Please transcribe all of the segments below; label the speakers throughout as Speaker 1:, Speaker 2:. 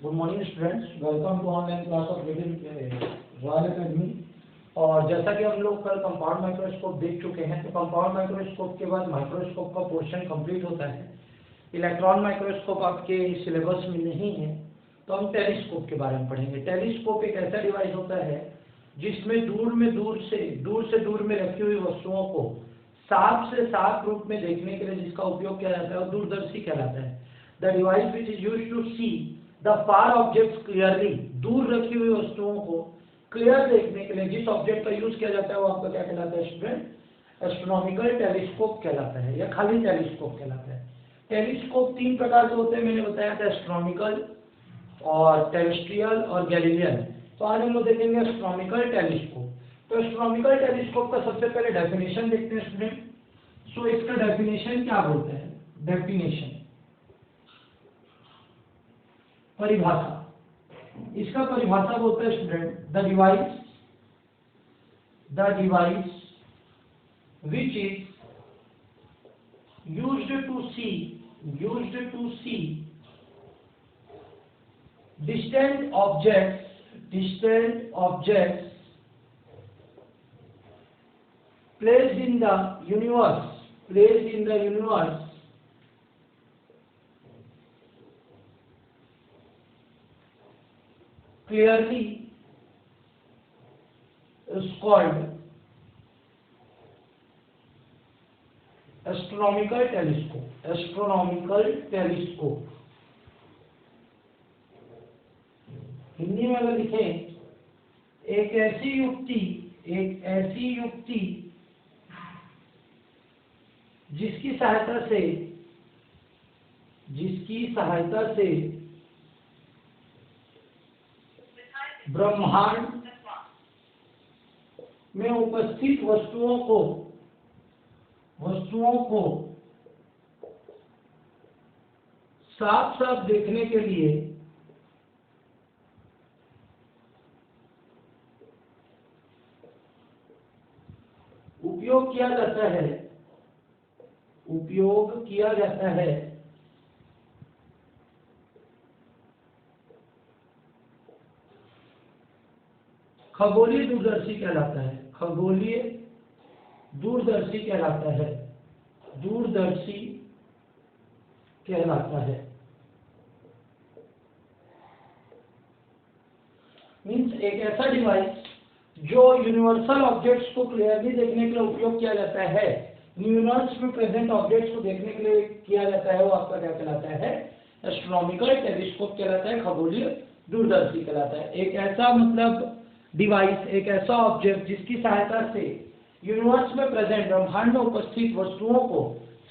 Speaker 1: Good morning students, welcome to online class of Royal Academy. और जैसा कि हम लोग कल कंपाउंड माइक्रोस्कोप देख चुके हैं, तो कंपाउंड माइक्रोस्कोप के बाद माइक्रोस्कोप का पोर्शन कंप्लीट होता है। इलेक्ट्रॉन माइक्रोस्कोप आपके सिलेबस में नहीं है, तो हम टेलीस्कोप के बारे में पढ़ेंगे। टेलीस्कोप एक ऐसा डिवाइस होता है जिसमें दूर से दूर में रखी हुई वस्तुओं को साफ से साफ रूप में देखने के लिए जिसका उपयोग किया जाता है वो दूरदर्शी कहलाता है। The device which is used to see the far objects clearly, दूर रखी हुई वस्तुओं को क्लियर देखने के लिए जिस ऑब्जेक्ट का यूज किया जाता है वो आपका क्या कहलाता है स्टूडेंट? एस्ट्रोनॉमिकल टेलीस्कोप कहलाता है या खाली टेलीस्कोप कहलाता है। टेलीस्कोप तीन प्रकार के होते हैं, मैंने बताया था, एस्ट्रोनॉमिकल और टेरेस्ट्रियल और गैलीलियन। तो आज हम लोग देखेंगे एस्ट्रोनॉमिकल टेलीस्कोप। तो एस्ट्रोनॉमिकल टेलीस्कोप का सबसे पहले डेफिनेशन देखते हैं स्टूडेंट। सो इसका डेफिनेशन क्या बोलते हैं? डेफिनेशन, परिभाषा। इसका परिभाषा बोलते हैं student, the device which is used to see distant objects placed in the universe clearly is called astronomical telescope। Hindi में अगर लिखें, एक ऐसी युक्ति जिसकी सहायता से ब्रह्मांड में उपस्थित वस्तुओं को साफ साफ देखने के लिए उपयोग किया जाता है खगोलीय दूरदर्शी कहलाता है। दूरदर्शी कहलाता है। मीन्स एक ऐसा डिवाइस जो यूनिवर्सल ऑब्जेक्ट्स को क्लियरली देखने के लिए उपयोग किया जाता है, यूनिवर्स में प्रेजेंट ऑब्जेक्ट्स को देखने के लिए किया जाता है, वो आपका क्या कहलाता है? एस्ट्रोनॉमिकल टेलीस्कोप कहलाता है, खगोलीय दूरदर्शी कहलाता है। एक ऐसा मतलब डिवाइस, एक ऐसा ऑब्जेक्ट जिसकी सहायता से यूनिवर्स में प्रेजेंट ब्रह्मांड में उपस्थित वस्तुओं को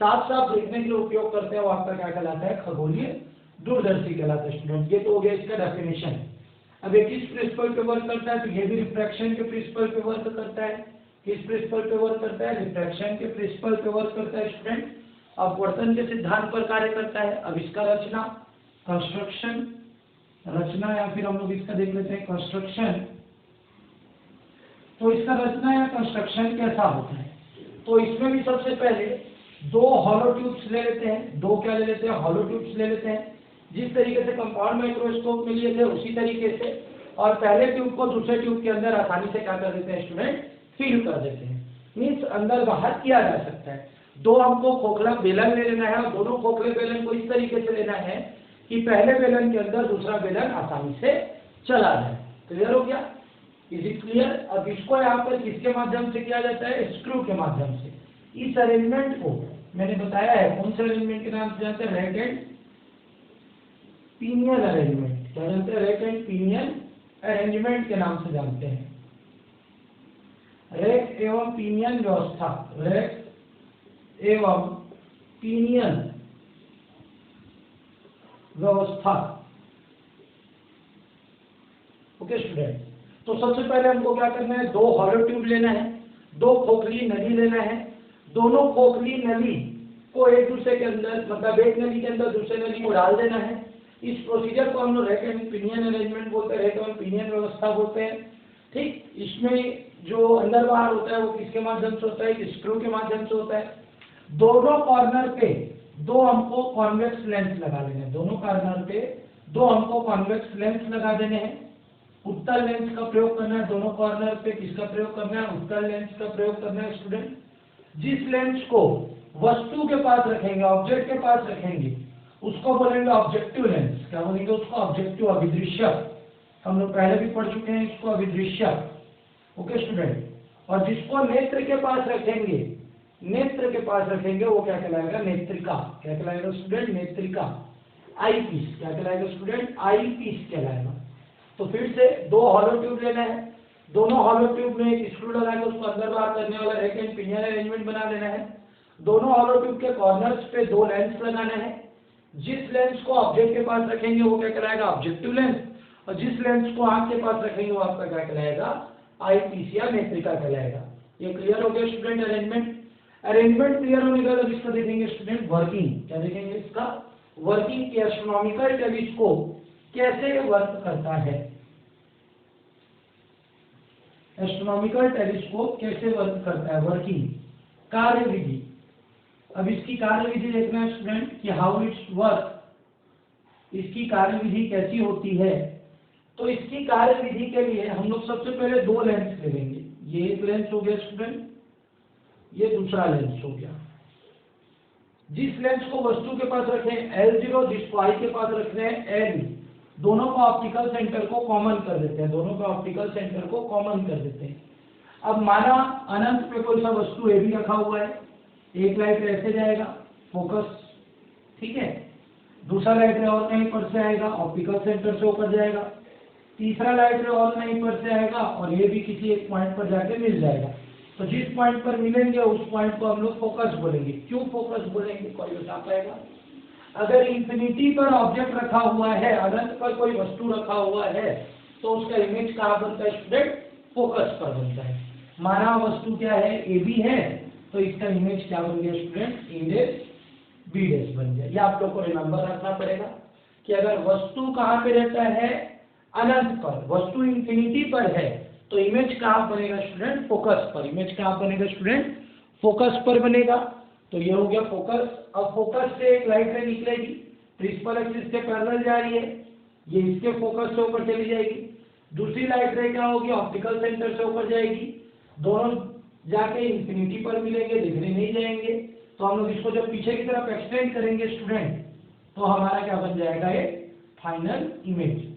Speaker 1: साफ साफ देखने के लिए उपयोग करते हैं, वो आपका क्या कहलाता है? खगोलीय दूरदर्शी कहलाता है स्टूडेंट। ये तो हो गया इसका डेफिनेशन। अब ये किस प्रिंसिपल पे वर्क करता है? तो ये भी रिफ्रैक्शन के प्रिंसिपल पे वर्क करता है। किस प्रिंसिपल पे वर्क करता है? रिफ्रैक्शन के प्रिंसिपल पे वर्क करता है स्टूडेंट। अपवर्तन के सिद्धांत पर कार्य करता है। अब इसका रचना या फिर हम लोग इसका देख लेते हैं कंस्ट्रक्शन। तो इसका रचना या कंस्ट्रक्शन कैसा होता है? तो इसमें भी सबसे पहले दो हॉलो ट्यूब्स ले लेते हैं। हॉलो ट्यूब्स ले लेते हैं, जिस तरीके से कंपाउंड माइक्रोस्कोप में लिए थे उसी तरीके से, और पहले ट्यूब को दूसरे ट्यूब के अंदर आसानी से क्या कर देते हैं स्टूडेंट? फील कर देते हैं। मीन्स अंदर बाहर किया जा सकता है। दो हमको खोखला बेलन ले लेना है और दोनों खोखले बेलन को इस तरीके से लेना है कि पहले बेलन के अंदर दूसरा बेलन आसानी से चला जाए। क्लियर हो गया? Is it clear? अब इसको यहाँ पर किसके माध्यम से किया जाता है? स्क्रू के माध्यम से। इस अरेंजमेंट को मैंने बताया है, कौन से अरेंजमेंट के नाम से जानते हैं? Rack and pinion arrangement. क्या जानते हैं? रैक एंड पिनियन अरेंजमेंट के नाम से जानते हैं। रैक एवं पिनियन व्यवस्था, रैक एवं पिनियन व्यवस्था। ओके स्टूडेंट, तो सबसे पहले हमको क्या करना है? दो हॉलो ट्यूब लेना है, दो खोखली नली लेना है। दोनों खोखली नली को एक दूसरे के अंदर, मतलब एक नली के अंदर दूसरे नली को डाल देना है। इस प्रोसीजर को हम लोग रैक एंड पिनियन अरेंजमेंट बोलते हैं, रैक एंड पिनियन व्यवस्था बोलते हैं। ठीक, इसमें जो अंदर बाहर होता है वो किसके माध्यम से होता है? स्क्रू के माध्यम से होता है। दोनों कॉर्नर पे दो हमको कॉन्वेक्स लेंस लगा लेने, दोनों कॉर्नर पे दो हमको कॉन्वेक्स लेंस लगा देने हैं, उत्तल लेंस का प्रयोग करना है, दोनों कॉर्नर पे किसका प्रयोग करना है, उत्तल लेंस का प्रयोग करना है स्टूडेंट। जिस लेंस को वस्तु के पास रखेंगे, ऑब्जेक्ट के पास रखेंगे, उसको बोलेंगे ऑब्जेक्टिव लेंस। क्या बोलेंगे उसको? ऑब्जेक्टिव, अभिदृश्यक। हम लोग पहले भी पढ़ चुके हैं इसको, अभिदृश्यक। Okay student. और जिसको नेत्र के पास रखेंगे, नेत्र के पास रखेंगे, वो क्या कहलाएगा? नेत्रिका। क्या कहलाएगा स्टूडेंट? नेत्रिका। आई पीस। क्या कहलाएगा स्टूडेंट? आई पीस कहलाएगा। तो फिर से दो हॉलो ट्यूब लेना है, दोनों हॉलो ट्यूब में एक स्क्रू लगा के उसको अंदर बाहर करने वाला रैक एंड पिनियन अरेंजमेंट बना लेना है। दोनों हॉलो ट्यूब के कॉर्नर्स पे दो लेंस लगाना है। जिस लेंस को ऑब्जेक्ट के पास रखेंगे वो क्या कहलाएगा? Objective lens. और जिस लेंस को आंख के पास रखेंगे वो आपका क्या कहलाएगा? आई पीस या नेत्रिका कहलाएगा। ये क्लियर हो गया स्टूडेंट? अरेंजमेंट क्लियर होने के बाद इसका देखेंगे स्टूडेंट वर्किंग। क्या देखेंगे? इसका वर्किंग। की एस्ट्रोनॉमिकल टेलीस्कोप कैसे वर्क करता है, एस्ट्रोनॉमिकल टेलीस्कोप कैसे वर्क करता है, वर्किंग, कार्यविधि। अब इसकी कार्यविधि देखना है स्टूडेंट कि हाउ इट्स वर्क, इसकी कार्यविधि कैसी होती है। तो इसकी कार्यविधि के लिए हम लोग सबसे पहले दो लेंस ले लेंगे। ये एक लेंस हो गया स्टूडेंट, ये दूसरा लेंस हो गया। जिस लेंस को वस्तु के पास रखें L0, जिसको आई के पास रख रहे हैं L, दोनों का ऑप्टिकल सेंटर को कॉमन कर देते हैं, दोनों का ऑप्टिकल सेंटर को कॉमन कर देते हैं। अब माना अनंत पे कोई सा वस्तु ए भी रखा हुआ है, एक लाइट ऐसे जाएगा फोकस, ठीक है, दूसरा लाइट रे और कहीं पर से आएगा, ऑप्टिकल सेंटर से होकर जाएगा, तीसरा लाइट रे और कहीं पर से आएगा और ये भी किसी एक पॉइंट पर जाके मिल जाएगा। तो जिस पॉइंट पर मिलेंगे उस पॉइंट को हम लोग फोकस बोलेंगे। क्यों फोकस बोलेंगे, कोई बता पाएगा? अगर इंफिनिटी पर ऑब्जेक्ट रखा हुआ है, अनंत पर कोई वस्तु रखा हुआ है, तो उसका इमेज कहाँ बनता है स्टूडेंट? फोकस पर बनता है। माना वस्तु क्या है? ए बी है, तो इसका इमेज क्या बन गया स्टूडेंट? ए डैश बी डैश बन गया। ये आप लोग को रिमेंबर रखना पड़ेगा कि अगर वस्तु कहाँ पे रहता है? अनंत पर, वस्तु इंफिनिटी पर है, तो इमेज कहाँ बनेगा स्टूडेंट? फोकस पर। इमेज कहाँ बनेगा स्टूडेंट? फोकस पर बनेगा। तो ये हो गया फोकस। अब फोकस से एक लाइट रे निकलेगी, प्रिंसिपल एक्सिस के पैरेलल जा रही है, ये इसके फोकस से होकर चली जाएगी। दूसरी लाइट रे क्या होगी? ऑप्टिकल सेंटर से होकर जाएगी, दोनों जाके इंफिनिटी पर मिलेंगे, दिखने नहीं जाएंगे। तो हम लोग इसको जब पीछे की तरफ एक्सटेंड करेंगे स्टूडेंट, तो हमारा क्या बन जाएगा? ये फाइनल इमेज।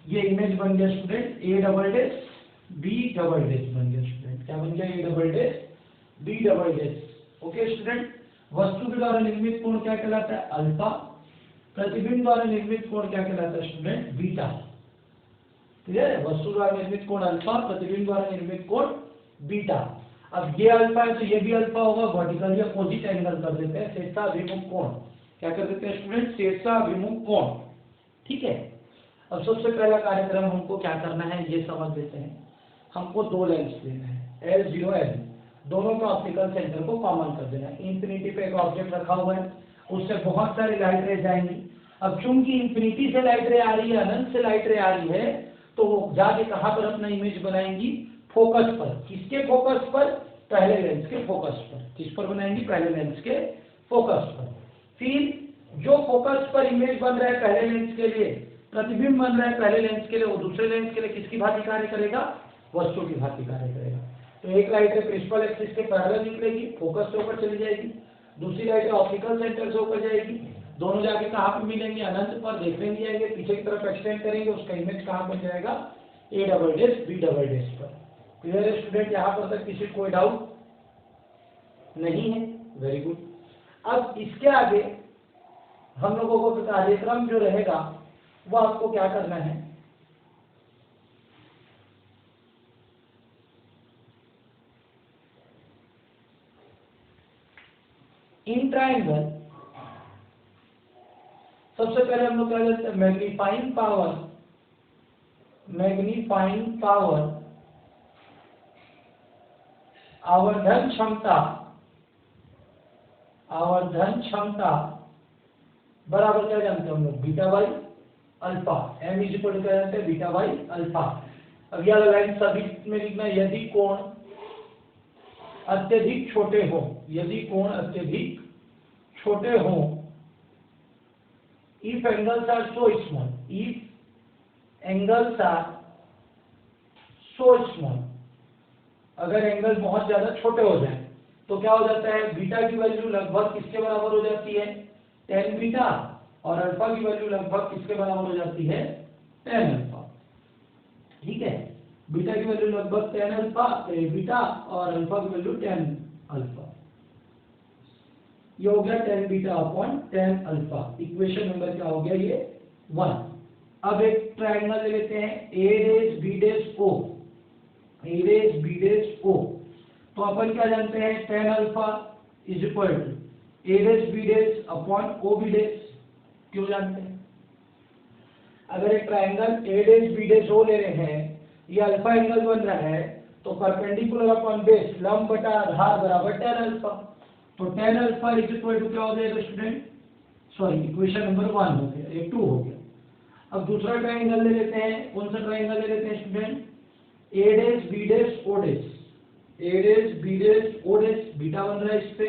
Speaker 1: ये इमेज बन गया student A double dash B double dash बन गया स्टूडेंट। क्या बन गया? A double dash B double dash. Okay student. वस्तु के द्वारा निर्मित कोण क्या कहलाता है? अल्फा। प्रतिबिंब द्वारा निर्मित कोण क्या कहलाता है स्टूडेंट? बीटा। क्लियर है? वस्तु द्वारा निर्मित कोण अल्फा, प्रतिबिंब द्वारा निर्मित कोण बीटा। अब ये अल्फा है तो ये भी अल्फा होगा, वर्टिकली अपोजिट एंगल कर देते हैं, शीर्षाभिमुख कोण। क्या कर देते हैं स्टूडेंट? शीर्षाभिमुख कोण। ठीक है। अब सबसे पहला कार्यक्रम हमको क्या करना है ये समझ लेते हैं। हमको दो लेंस लेना है L0 L, दोनों का ऑप्टिकल सेंटर को कॉमन कर देना है। इंफिनिटी पे एक ऑब्जेक्ट रखा हुआ है, उससे बहुत सारी लाइट रे जाएंगी। अब चूंकि इंफिनिटी से लाइट रे आ रही है, अनंत से लाइट रे आ रही है, तो वो जाके कहाँ पर अपना इमेज बनाएंगी? फोकस पर। किसके फोकस पर? पहले लेंस के फोकस पर। किस पर बनाएंगी? पहले लेंस के फोकस पर। फिर जो फोकस पर इमेज बन रहा है पहले लेंस के लिए, प्रतिबिंब बन रहा है पहले लेंस के लिए, वो दूसरे लेंस के लिए किसकी भांति कार्य करेगा? वस्तु की भांति कार्य करेगा। तो एक लाइट है प्रिंसिपल एक्सिस के पैरेलल निकलेगी, फोकस से होकर चली जाएगी, दूसरी लाइट है ऑप्टिकल सेंटर से होकर जाएगी, दोनों जाके कहाँ पर मिलेंगे? अनंत पर। देखने नहीं जाएंगे, पीछे की तरफ एक्सटेंड करेंगे, उसका इमेज कहाँ बन जाएगा? A double dash B double dash पर। क्लियर है स्टूडेंट? यहाँ पर तक किसी कोई डाउट नहीं है? Very good. अब इसके आगे हम लोगों को कार्यक्रम जो रहेगा वो आपको क्या करना है? इन ट्रायंगल सबसे पहले हम लोग क्या करते हैं? मैग्नीफाइंग पावर, मैग्नीफाइंग पावर, आवर्धन क्षमता, आवर्धन क्षमता बराबर क्या जानते हैं हम लोग? Beta by alpha. m is equal to क्या जानते हैं? Beta by alpha. अब यह लाइन सभी में लिखना है, यदि कोण अत्यधिक छोटे हों, यदि कोण अत्यधिक छोटे हों, if angles are so small, if angles are so small, अगर एंगल बहुत ज्यादा छोटे हो जाए तो क्या हो जाता है, बीटा की वैल्यू लगभग किसके बराबर हो जाती है, tan बीटा, और अल्फा की वैल्यू लगभग किसके बराबर हो जाती है, tan अल्फा। ठीक है, बीटा की वैल्यू लगभग tan अल्फा बीटा और अल्फा की वैल्यू tan अल्फा। ये हो गया tan beta upon tan alpha. Equation number क्या हो गया, ये 1। अब एक ट्रायंगल ले लेते हैं a dash b dash o, a dash b dash o। तो अपन क्या जानते हैं, tan alpha is equal to a dash b dash upon o b dash. क्यों जानते हैं, अगर एक triangle a dash b dash o ले रहे हैं, ये अल्फा एंगल बन रहा है, तो परपेंडिकुलर अपॉन बेस लंब बटा आधार बराबर tan अल्फा। तो tan alpha is equal to क्या हो जाएगा स्टूडेंट, सॉरी इक्वेशन नंबर 1 हो गया, ये 2 हो गया। अब दूसरा ट्रायंगल ले लेते हैं, कौन सा ट्रायंगल ले लेते हैं student, a dash b dash o dash, a dash b dash o dash. Beta बन रहा है, इस पे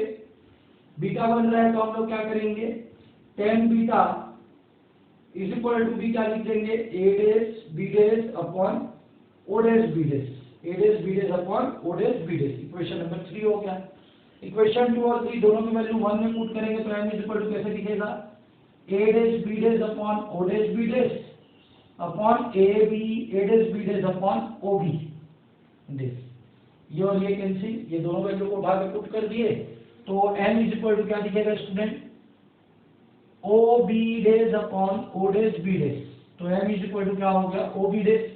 Speaker 1: बीटा बन रहा है, तो हम लोग क्या करेंगे, tan beta is equal to भी क्या लिख देंगे, a dash b dash upon o dash b dash, a dash b dash upon o dash b dash. Equation number 3 हो गया। इक्वेशन 2 और 3 दोनों की वैल्यू 1 में पुट करेंगे तो m इज इक्वल टू कैसे दिखेगा, a dash b dash upon o dash b dash upon a dash b dash upon o b dash. ये और ये कैंसिल, ये दोनों वैल्यू को उठा के पुट कर दिए, तो m इज इक्वल टू क्या दिखेगा student, o b dash upon o dash b dash. तो m इज इक्वल टू क्या हो गया, o b डैश।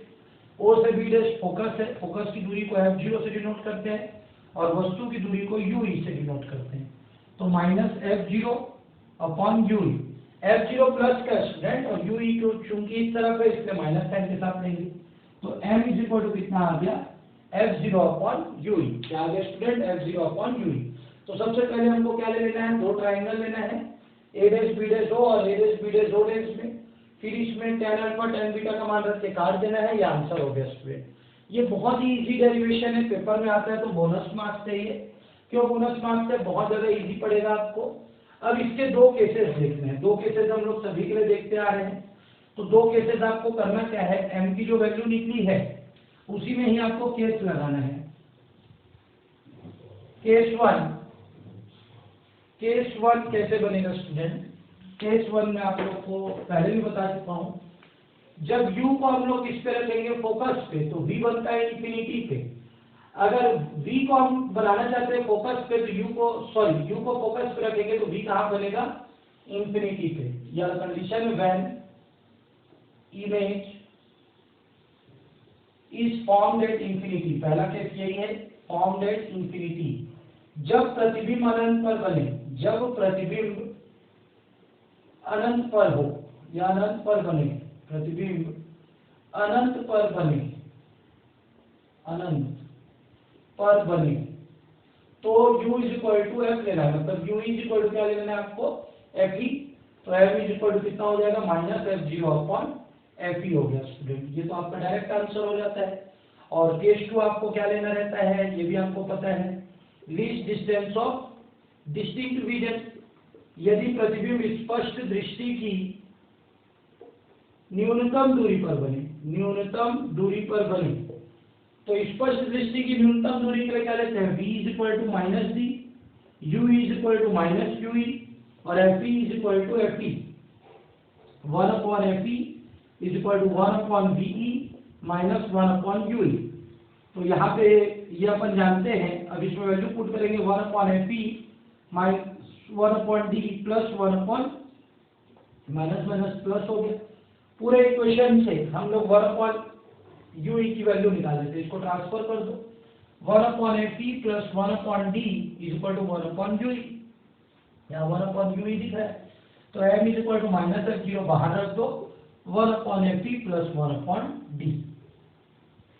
Speaker 1: O से b डैश फोकस है, फोकस की दूरी को f0 से डिनोट करते हैं और वस्तु की दूरी को ue से डिनोट करते हैं। तो minus f0 upon ue, f0 plus का स्टूडेंट और ue को चूंकि इस तरफ है इसलिए माइनस साइन के साथ लेंगे। तो m इज इक्वल टू कितना आ गया, f0 अपॉन ue। क्या आ गया स्टूडेंट, f0 अपॉन ue। तो सबसे पहले हमको क्या ले लेना है, दो ट्राइंगल लेना है, a dash b dash o और a dash b dash o dash में, फिर इसमें tan अल्फा tan बीटा का मान रख के काट देना है, ये आंसर हो गया स्टूडेंट। ये बहुत ही इजी डेरिवेशन है, पेपर में आता है तो बोनस मार्क्स चाहिए। क्यों बोनस मार्क्स है, बहुत ज्यादा इजी पड़ेगा आपको। अब इसके दो केसेस देखने हैं, दो केसेस हम लोग सभी के लिए देखते आ रहे हैं। तो दो केसेस आपको करना क्या है, m की जो वैल्यू निकली है उसी में ही आपको केस लगाना है। केस वन कैसे बनेगा स्टूडेंट, केस 1 में आप लोग को पहले भी बता चुका हूं, जब u को हम लोग किस पे रखेंगे, फोकस पे, तो v बनता है इंफिनिटी पे। अगर v को हम बनाना चाहते हैं फोकस पे तो u को फोकस पे रखेंगे तो v कहां बनेगा, इंफिनिटी पे। या condition when image is formed at infinity, पहला केस यही है, फॉर्म्ड एट इंफिनिटी। जब प्रतिबिंब अनंत पर बने, जब प्रतिबिंब अनंत पर हो या अनंत पर बने, प्रतिबिंब अनंत पर बने, अनंत पर बने, तो u is equal to F लेना है, मतलब u इज इक्वल टू क्या लेना है आपको, एफ ई। तो एफ इज इक्वल टू कितना हो जाएगा, माइनस f0 अपॉन एफ ई हो गया स्टूडेंट। ये तो आपका डायरेक्ट आंसर हो जाता है। और केस 2 आपको क्या लेना रहता है, ये भी आपको पता है, least distance of distinct vision. यदि प्रतिबिंब स्पष्ट दृष्टि की न्यूनतम दूरी पर बने, न्यूनतम दूरी पर बने, तो स्पष्ट दृष्टि की न्यूनतम दूरी के लिए क्या लेते हैं, v is equal to minus D, u is equal to minus ue और F E is equal to F E. 1 upon F E is equal to 1 upon V E minus 1 upon ue। तो यहाँ पे ये अपन जानते हैं, अब इसमें value put करेंगे 1 अपॉन एफ ई minus 1 upon D plus 1 upon minus minus plus हो गया। पूरे इक्वेशन से हम लोग 1 अपॉन ue की वैल्यू निकाल लेते हैं, इसको ट्रांसफर कर दो, 1 upon F E plus 1 upon D is equal to 1 upon ue। यहाँ 1 अपॉन ue दिख रहा है, तो m is equal to minus f0 बाहर रख दो, 1 upon F E plus 1 upon D,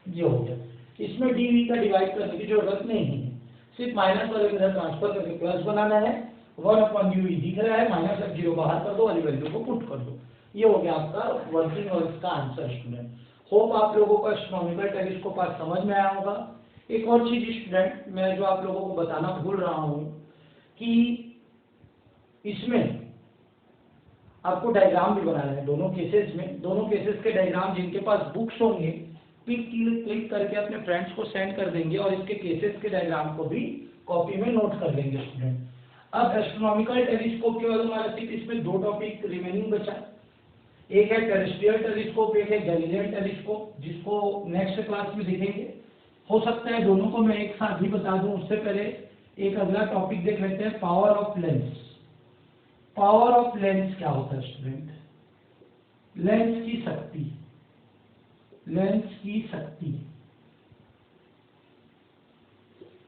Speaker 1: ये हो गया। इसमें डी का डिवाइड करने की जरूरत नहीं है, सिर्फ माइनस वाले की तरह ट्रांसफर करके प्लस बनाना है। 1 अपॉन ue दिख रहा है, माइनस f0 बाहर कर दो, वाली वैल्यू को पुट कर दो। ये हो गया आपका वर्किंग और इसका आंसर स्टूडेंट। होप आप लोगों को एस्ट्रोनॉमिकल टेलीस्कोप आज समझ में आया होगा। एक और चीज स्टूडेंट मैं जो आप लोगों को बताना भूल रहा हूं कि इसमें आपको डायग्राम भी बनाना है दोनों केसेस में। दोनों केसेस के डायग्राम जिनके पास बुक्स होंगे क्लिक करके अपने फ्रेंड्स को सेंड कर देंगे और इसके केसेस के डायग्राम को भी कॉपी में नोट कर लेंगे स्टूडेंट। अब एस्ट्रोनॉमिकल टेलीस्कोप के बाद हमारा सिर्फ इसमें दो टॉपिक रिमेनिंग बचा। एक है टेरेस्ट्रियल टेलीस्कोप, एक है गैलीलियन टेलीस्कोप, जिसको नेक्स्ट क्लास में देखेंगे। हो सकता है दोनों को मैं एक साथ ही बता दूं, उससे पहले एक अगला टॉपिक देख लेते हैं, power of lens. Power of lens क्या होता है स्टूडेंट? लेंस की शक्ति, लेंस की शक्ति।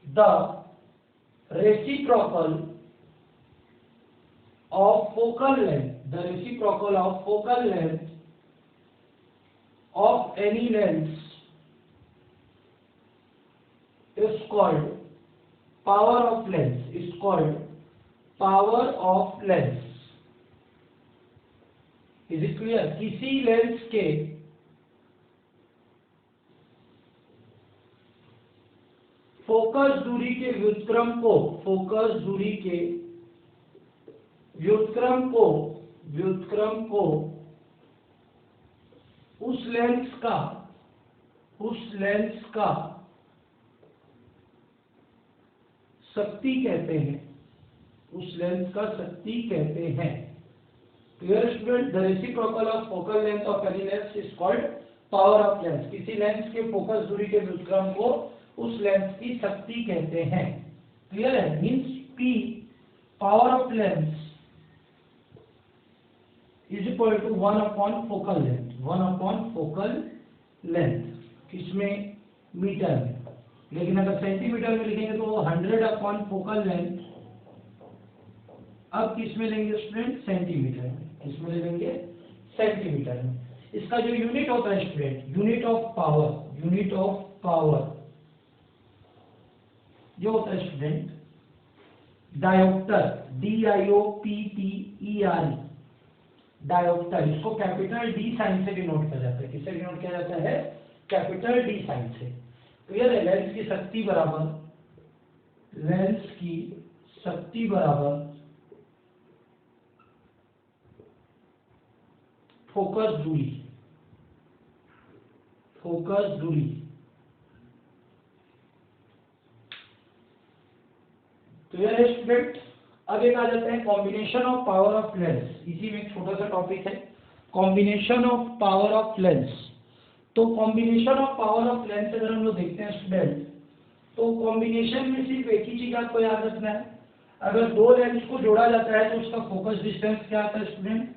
Speaker 1: The reciprocal of focal length, the reciprocal of focal length of any lens is called power of lens, is called power of lens. Is it clear? किसी lens के focus दूरी के व्युत्क्रम को, फोकस दूरी के व्युत्क्रम को उस लेंस का शक्ति कहते हैं, उस लेंस का शक्ति कहते हैं। Clear student? The reciprocal of focal length of any lens is called power of lens. किसी लेंस के फोकस दूरी के व्युत्क्रम को उस लेंस की शक्ति कहते हैं। क्लियर है? Means P power of lens is equal to 1 upon focal length, 1 upon focal length. किसमें? मीटर में। लेकिन अगर सेंटीमीटर में लिखेंगे तो 100 अपॉन फोकल लेंथ। अब किस में लेंगे स्टूडेंट? सेंटीमीटर में। किस में लेंगे? सेंटीमीटर में। इसका जो यूनिट होता है student, unit of power, unit of power जो होता है स्टूडेंट डायोप्टर, DIOPTER, डायोप्टर। इसको कैपिटल D साइन से डिनोट किया जाता है। किससे डिनोट किया जाता है? कैपिटल D साइन से। क्लियर है? लेंस की शक्ति बराबर, लेंस की शक्ति बराबर फोकस दूरी, फोकस दूरी। क्लियर है स्टूडेंट? अब एक आ जाता है combination of power of lens. इसी में एक छोटा सा टॉपिक है, combination of power of lens. तो combination of power of lens अगर हम लोग देखते हैं स्टूडेंट, तो कॉम्बिनेशन में सिर्फ एक ही चीज आपको याद रखना है। अगर दो लेंस को जोड़ा जाता है तो उसका फोकस डिस्टेंस क्या आता है स्टूडेंट?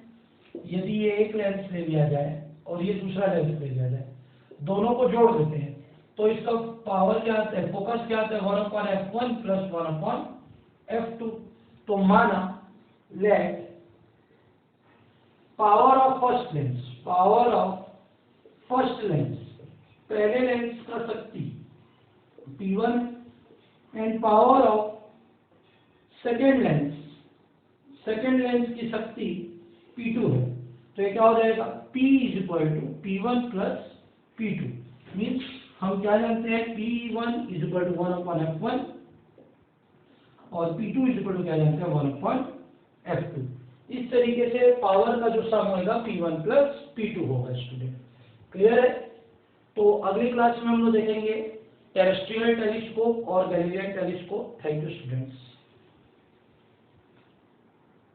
Speaker 1: यदि ये एक लेंस ले लिया जाए और ये दूसरा लेंस ले लिया जाए, दोनों को जोड़ देते हैं तो इसका पावर क्या आता है? फोकस क्या आता है? 1/f1 plus 1/f2। तो माना let power of first lens, power of first lens, पहले लेंस का शक्ति P1 and power of second lens, second lens की शक्ति P2 है। तो ये क्या हो जाएगा? P is equal to P1 plus P2। Means हम क्या जानते हैं? P1 is equal to 1/f1 और P2 इज इक्वल टू क्या जानते हैं? 1/f2। इस तरीके से पावर का जो सम होगा P1 प्लस P2 होगा स्टूडेंट। क्लियर है? तो अगली क्लास में हम लोग देखेंगे टेरेस्ट्रियल टेलीस्कोप और Galilean telescope. Thank you students.